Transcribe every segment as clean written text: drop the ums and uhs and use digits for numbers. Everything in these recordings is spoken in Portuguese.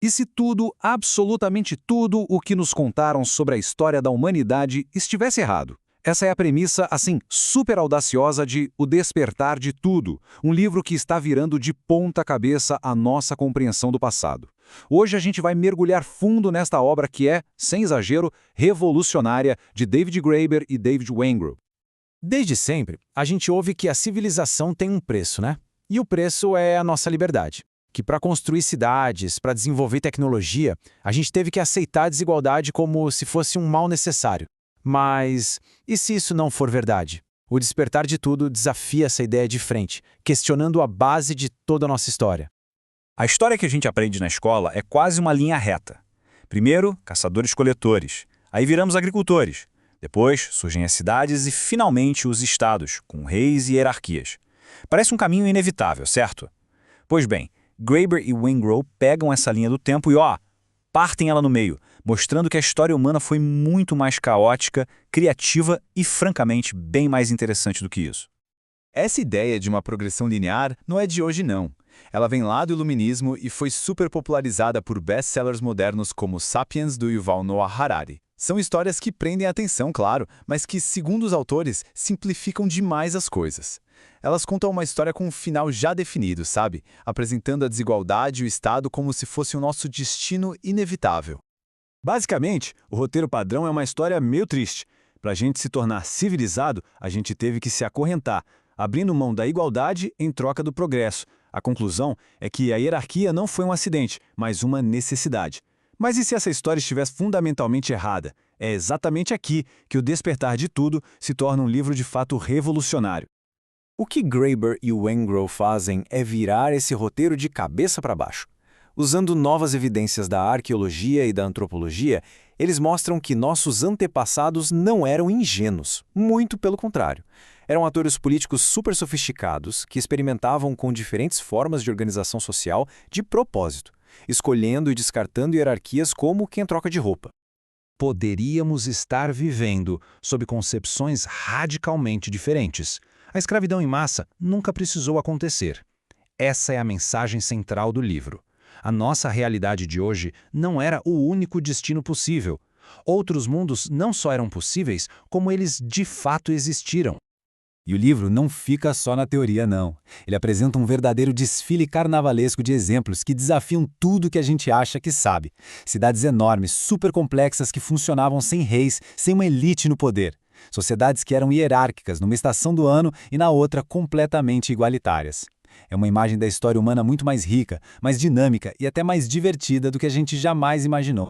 E se tudo, absolutamente tudo o que nos contaram sobre a história da humanidade estivesse errado? Essa é a premissa, assim, super audaciosa de O Despertar de Tudo, um livro que está virando de ponta cabeça a nossa compreensão do passado. Hoje a gente vai mergulhar fundo nesta obra que é, sem exagero, revolucionária, de David Graeber e David Wengrow. Desde sempre, a gente ouve que a civilização tem um preço, né? E o preço é a nossa liberdade. Que para construir cidades, para desenvolver tecnologia, a gente teve que aceitar a desigualdade como se fosse um mal necessário. Mas e se isso não for verdade? O Despertar de Tudo desafia essa ideia de frente, questionando a base de toda a nossa história. A história que a gente aprende na escola é quase uma linha reta. Primeiro, caçadores-coletores. Aí viramos agricultores. Depois, surgem as cidades e, finalmente, os estados, com reis e hierarquias. Parece um caminho inevitável, certo? Pois bem, Graeber e Wengrow pegam essa linha do tempo e, partem ela no meio, mostrando que a história humana foi muito mais caótica, criativa e, francamente, bem mais interessante do que isso. Essa ideia de uma progressão linear não é de hoje, não. Ela vem lá do Iluminismo e foi super popularizada por best-sellers modernos como Sapiens, do Yuval Noah Harari. São histórias que prendem a atenção, claro, mas que, segundo os autores, simplificam demais as coisas. Elas contam uma história com um final já definido, sabe? Apresentando a desigualdade e o Estado como se fosse o nosso destino inevitável. Basicamente, o roteiro padrão é uma história meio triste. Para a gente se tornar civilizado, a gente teve que se acorrentar, abrindo mão da igualdade em troca do progresso. A conclusão é que a hierarquia não foi um acidente, mas uma necessidade. Mas e se essa história estivesse fundamentalmente errada? É exatamente aqui que O Despertar de Tudo se torna um livro de fato revolucionário. O que Graeber e Wengrow fazem é virar esse roteiro de cabeça para baixo. Usando novas evidências da arqueologia e da antropologia, eles mostram que nossos antepassados não eram ingênuos, muito pelo contrário. Eram atores políticos super sofisticados que experimentavam com diferentes formas de organização social de propósito, escolhendo e descartando hierarquias como quem troca de roupa. Poderíamos estar vivendo sob concepções radicalmente diferentes. A escravidão em massa nunca precisou acontecer. Essa é a mensagem central do livro. A nossa realidade de hoje não era o único destino possível. Outros mundos não só eram possíveis, como eles de fato existiram. E o livro não fica só na teoria, não. Ele apresenta um verdadeiro desfile carnavalesco de exemplos que desafiam tudo que a gente acha que sabe. Cidades enormes, super complexas que funcionavam sem reis, sem uma elite no poder. Sociedades que eram hierárquicas numa estação do ano e na outra completamente igualitárias. É uma imagem da história humana muito mais rica, mais dinâmica e até mais divertida do que a gente jamais imaginou.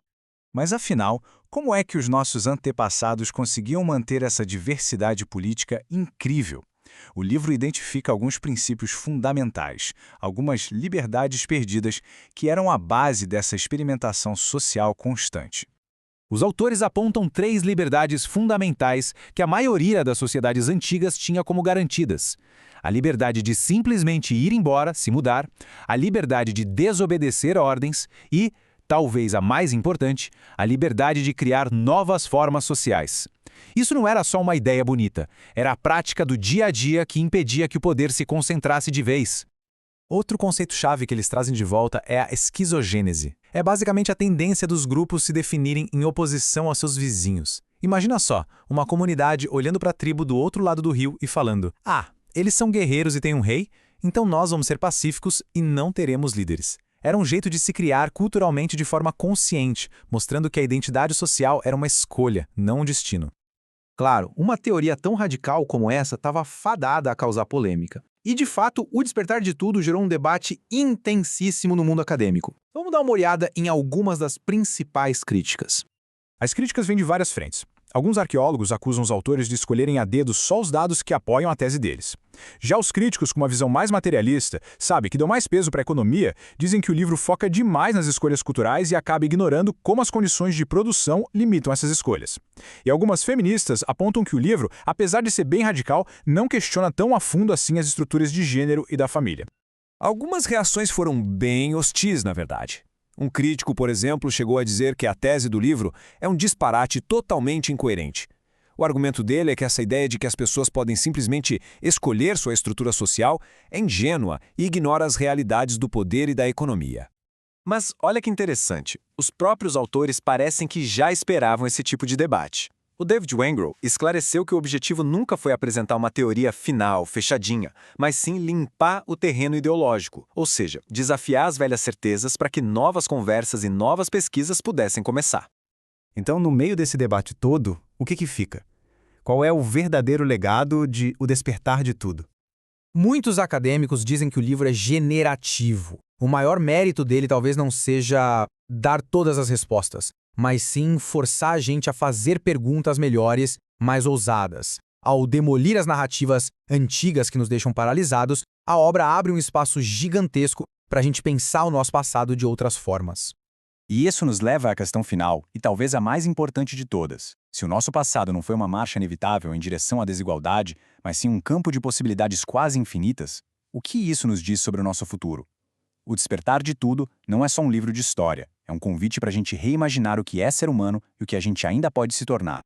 Mas afinal, como é que os nossos antepassados conseguiam manter essa diversidade política incrível? O livro identifica alguns princípios fundamentais, algumas liberdades perdidas que eram a base dessa experimentação social constante. Os autores apontam 3 liberdades fundamentais que a maioria das sociedades antigas tinha como garantidas. A liberdade de simplesmente ir embora, se mudar, a liberdade de desobedecer ordens e, talvez a mais importante, a liberdade de criar novas formas sociais. Isso não era só uma ideia bonita, era a prática do dia a dia que impedia que o poder se concentrasse de vez. Outro conceito-chave que eles trazem de volta é a esquizogênese. É basicamente a tendência dos grupos se definirem em oposição aos seus vizinhos. Imagina só, uma comunidade olhando para a tribo do outro lado do rio e falando: eles são guerreiros e têm um rei, então nós vamos ser pacíficos e não teremos líderes. Era um jeito de se criar culturalmente de forma consciente, mostrando que a identidade social era uma escolha, não um destino. Claro, uma teoria tão radical como essa estava fadada a causar polêmica. E, de fato, O Despertar de Tudo gerou um debate intensíssimo no mundo acadêmico. Vamos dar uma olhada em algumas das principais críticas. As críticas vêm de várias frentes. Alguns arqueólogos acusam os autores de escolherem a dedo só os dados que apoiam a tese deles. Já os críticos com uma visão mais materialista, que dão mais peso para a economia, dizem que o livro foca demais nas escolhas culturais e acaba ignorando como as condições de produção limitam essas escolhas. E algumas feministas apontam que o livro, apesar de ser bem radical, não questiona tão a fundo assim as estruturas de gênero e da família. Algumas reações foram bem hostis, na verdade. Um crítico, por exemplo, chegou a dizer que a tese do livro é um disparate totalmente incoerente. O argumento dele é que essa ideia de que as pessoas podem simplesmente escolher sua estrutura social é ingênua e ignora as realidades do poder e da economia. Mas olha que interessante, os próprios autores parecem que já esperavam esse tipo de debate. O David Wengrow esclareceu que o objetivo nunca foi apresentar uma teoria final, fechadinha, mas sim limpar o terreno ideológico, ou seja, desafiar as velhas certezas para que novas conversas e novas pesquisas pudessem começar. Então, no meio desse debate todo, o que fica? Qual é o verdadeiro legado de O Despertar de Tudo? Muitos acadêmicos dizem que o livro é generativo. O maior mérito dele talvez não seja dar todas as respostas, mas sim forçar a gente a fazer perguntas melhores, mais ousadas. Ao demolir as narrativas antigas que nos deixam paralisados, a obra abre um espaço gigantesco para a gente pensar o nosso passado de outras formas. E isso nos leva à questão final, e talvez a mais importante de todas. Se o nosso passado não foi uma marcha inevitável em direção à desigualdade, mas sim um campo de possibilidades quase infinitas, o que isso nos diz sobre o nosso futuro? O Despertar de Tudo não é só um livro de história, é um convite para a gente reimaginar o que é ser humano e o que a gente ainda pode se tornar.